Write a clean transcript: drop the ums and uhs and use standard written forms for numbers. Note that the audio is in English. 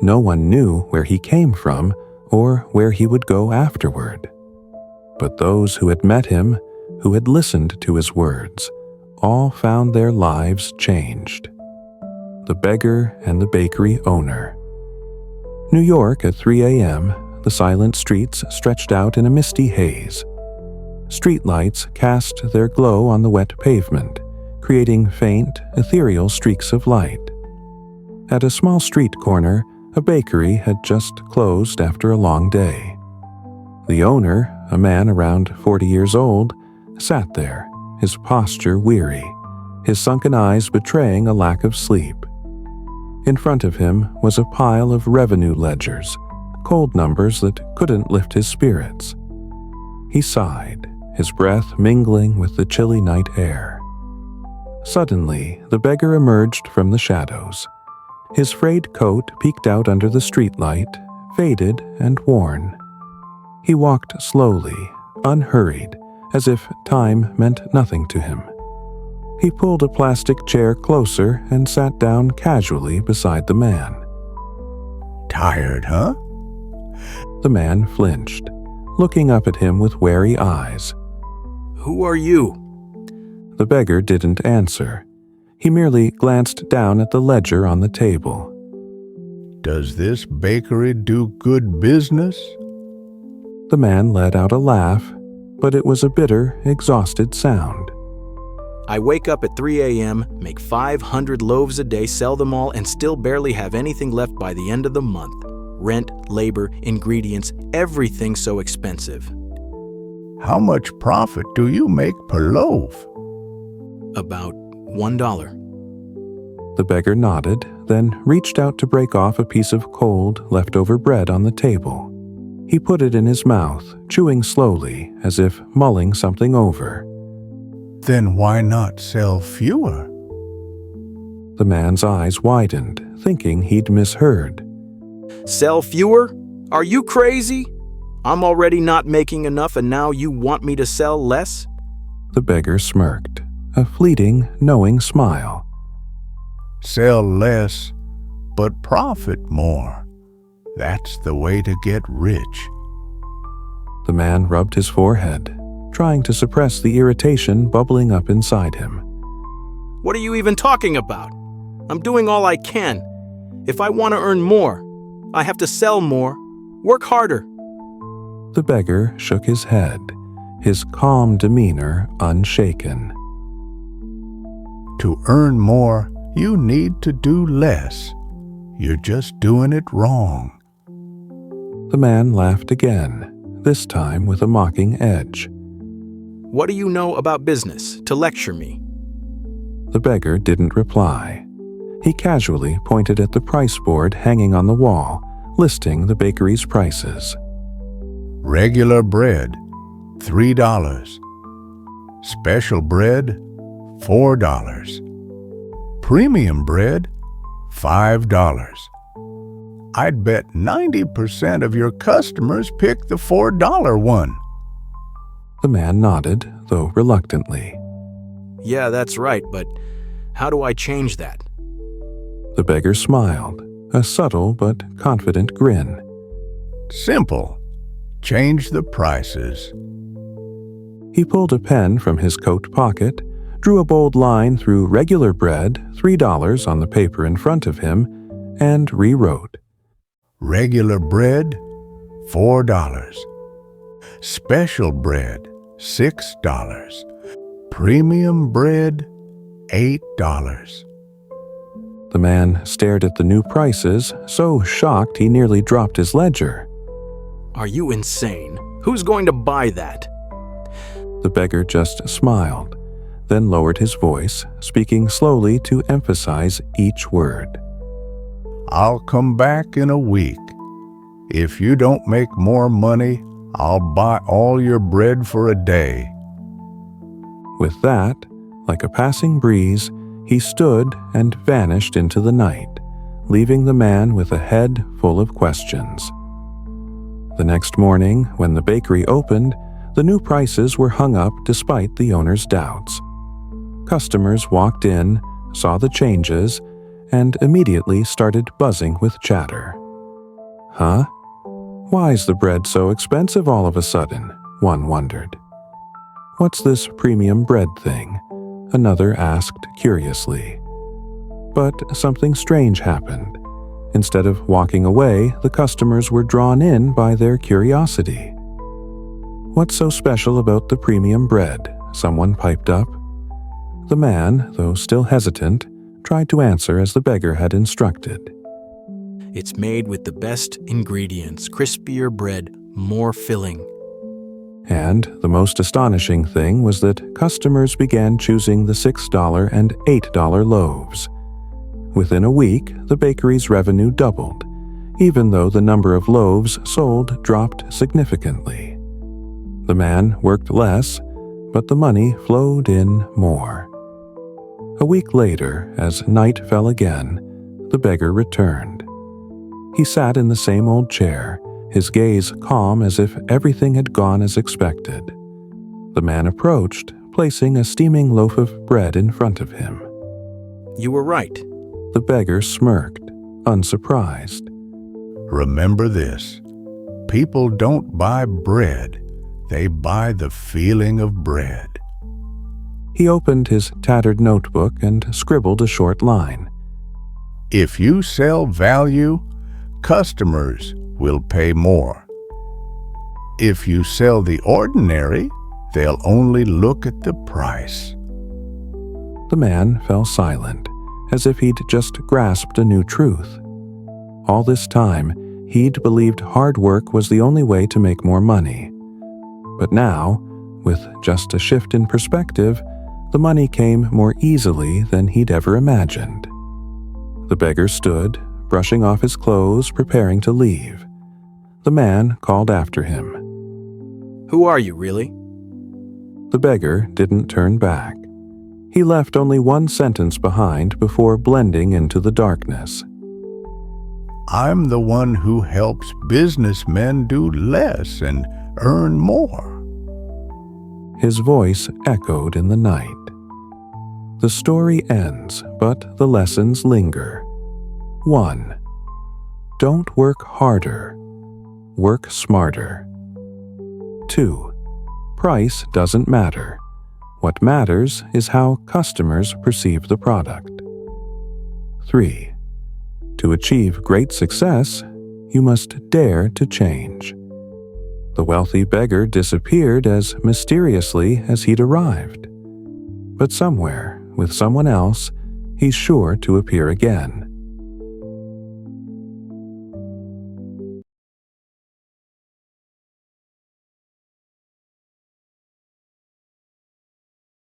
No one knew where he came from or where he would go afterward. But those who had met him, who had listened to his words, all found their lives changed. The beggar and the bakery owner. New York at 3 a.m., the silent streets stretched out in a misty haze. Streetlights cast their glow on the wet pavement, creating faint, ethereal streaks of light. At a small street corner, a bakery had just closed after a long day. The owner, a man around 40 years old, sat there, his posture weary, his sunken eyes betraying a lack of sleep. In front of him was a pile of revenue ledgers, cold numbers that couldn't lift his spirits. He sighed, his breath mingling with the chilly night air. Suddenly, the beggar emerged from the shadows. His frayed coat peeked out under the streetlight, faded and worn. He walked slowly, unhurried, as if time meant nothing to him. He pulled a plastic chair closer and sat down casually beside the man. Tired, huh? The man flinched, looking up at him with wary eyes. Who are you? The beggar didn't answer. He merely glanced down at the ledger on the table. Does this bakery do good business? The man let out a laugh, but it was a bitter, exhausted sound. I wake up at 3 a.m., make 500 loaves a day, sell them all, and still barely have anything left by the end of the month. Rent, labor, ingredients, everything so expensive. How much profit do you make per loaf? About $1. The beggar nodded, then reached out to break off a piece of cold, leftover bread on the table. He put it in his mouth, chewing slowly, as if mulling something over. Then why not sell fewer? The man's eyes widened, thinking he'd misheard. Sell fewer? Are you crazy? I'm already not making enough and now you want me to sell less? The beggar smirked, a fleeting, knowing smile. Sell less, but profit more. That's the way to get rich. The man rubbed his forehead, trying to suppress the irritation bubbling up inside him. What are you even talking about? I'm doing all I can. If I want to earn more, I have to sell more, work harder. The beggar shook his head, his calm demeanor unshaken. To earn more, you need to do less. You're just doing it wrong. The man laughed again, this time with a mocking edge. What do you know about business to lecture me? The beggar didn't reply. He casually pointed at the price board hanging on the wall, listing the bakery's prices. Regular bread, $3. Special bread, $4. Premium bread, $5. I'd bet 90% of your customers pick the $4 one. The man nodded, though reluctantly. Yeah, that's right, but how do I change that? The beggar smiled, a subtle but confident grin. Simple. Change the prices. He pulled a pen from his coat pocket, drew a bold line through regular bread, $3 on the paper in front of him, and rewrote. Regular bread, $4. Special bread, $6. Premium bread, $8. The man stared at the new prices, so shocked he nearly dropped his ledger. Are you insane? Who's going to buy that? The beggar just smiled, then lowered his voice, speaking slowly to emphasize each word. I'll come back in a week. If you don't make more money, I'll buy all your bread for a day. With that, like a passing breeze, he stood and vanished into the night, leaving the man with a head full of questions. The next morning, when the bakery opened, the new prices were hung up despite the owner's doubts. Customers walked in, saw the changes, and immediately started buzzing with chatter. Huh? Why's the bread so expensive all of a sudden? One wondered. What's this premium bread thing? Another asked curiously. But something strange happened. Instead of walking away, the customers were drawn in by their curiosity. What's so special about the premium bread? Someone piped up. The man, though still hesitant, tried to answer as the beggar had instructed. It's made with the best ingredients, crispier bread, more filling. And the most astonishing thing was that customers began choosing the $6 and $8 loaves. Within a week, the bakery's revenue doubled, even though the number of loaves sold dropped significantly. The man worked less, but the money flowed in more. A week later, as night fell again, the beggar returned. He sat in the same old chair, his gaze calm as if everything had gone as expected. The man approached, placing a steaming loaf of bread in front of him. You were right. The beggar smirked, unsurprised. Remember this. People don't buy bread. They buy the feeling of bread. He opened his tattered notebook and scribbled a short line. If you sell value, customers will pay more. If you sell the ordinary, they'll only look at the price. The man fell silent, as if he'd just grasped a new truth. All this time, he'd believed hard work was the only way to make more money. But now, with just a shift in perspective, the money came more easily than he'd ever imagined. The beggar stood, brushing off his clothes, preparing to leave. The man called after him. Who are you, really? The beggar didn't turn back. He left only one sentence behind before blending into the darkness. I'm the one who helps businessmen do less and earn more. His voice echoed in the night. The story ends, but the lessons linger. 1. Don't work harder. Work smarter. 2. Price doesn't matter. What matters is how customers perceive the product. 3. To achieve great success, you must dare to change. The wealthy beggar disappeared as mysteriously as he'd arrived. But somewhere, with someone else, he's sure to appear again.